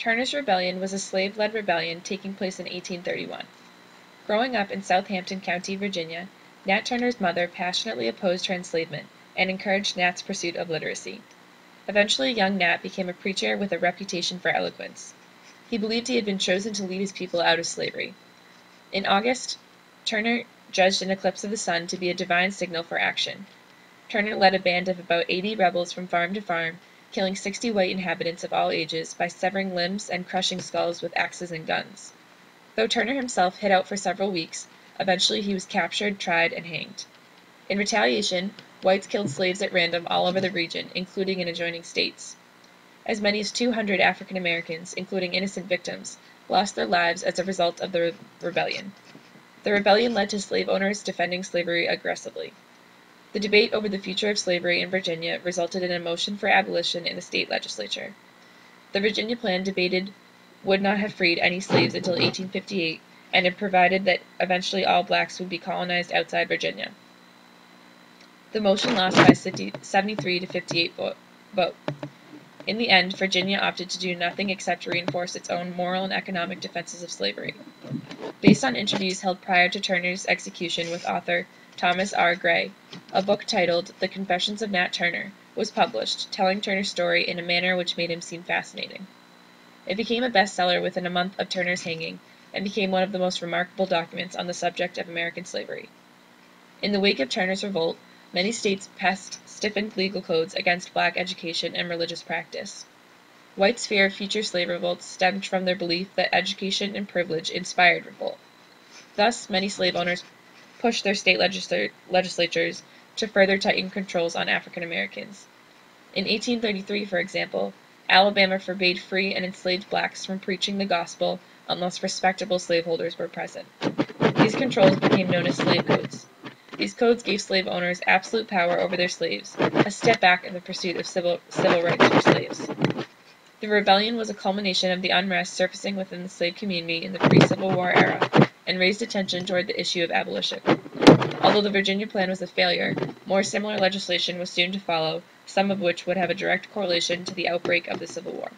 Turner's Rebellion was a slave-led rebellion taking place in 1831. Growing up in Southampton County, Virginia, Nat Turner's mother passionately opposed her enslavement and encouraged Nat's pursuit of literacy. Eventually, young Nat became a preacher with a reputation for eloquence. He believed he had been chosen to lead his people out of slavery. In August, Turner judged an eclipse of the sun to be a divine signal for action. Turner led a band of about 80 rebels from farm to farm, killing 60 white inhabitants of all ages by severing limbs and crushing skulls with axes and guns. Though Turner himself hid out for several weeks, eventually he was captured, tried, and hanged. In retaliation, whites killed slaves at random all over the region, including in adjoining states. As many as 200 African Americans, including innocent victims, lost their lives as a result of the rebellion. The rebellion led to slave owners defending slavery aggressively. The debate over the future of slavery in Virginia resulted in a motion for abolition in the state legislature. The Virginia plan debated would not have freed any slaves until 1858, and it provided that eventually all blacks would be colonized outside Virginia. The motion lost by 73 to 58 vote. In the end, Virginia opted to do nothing except reinforce its own moral and economic defenses of slavery. Based on interviews held prior to Turner's execution with author Thomas R. Gray, a book titled The Confessions of Nat Turner was published, telling Turner's story in a manner which made him seem fascinating. It became a bestseller within a month of Turner's hanging, and became one of the most remarkable documents on the subject of American slavery. In the wake of Turner's revolt, many states passed stiffened legal codes against black education and religious practice. Whites' fear of future slave revolts stemmed from their belief that education and privilege inspired revolt. Thus, many slave owners pushed their state legislatures to further tighten controls on African Americans. In 1833, for example, Alabama forbade free and enslaved blacks from preaching the gospel unless respectable slaveholders were present. These controls became known as slave codes. These codes gave slave owners absolute power over their slaves, a step back in the pursuit of civil rights for slaves. The rebellion was a culmination of the unrest surfacing within the slave community in the pre-Civil War era, and raised attention toward the issue of abolition. Although the Virginia plan was a failure, more similar legislation was soon to follow, some of which would have a direct correlation to the outbreak of the Civil War.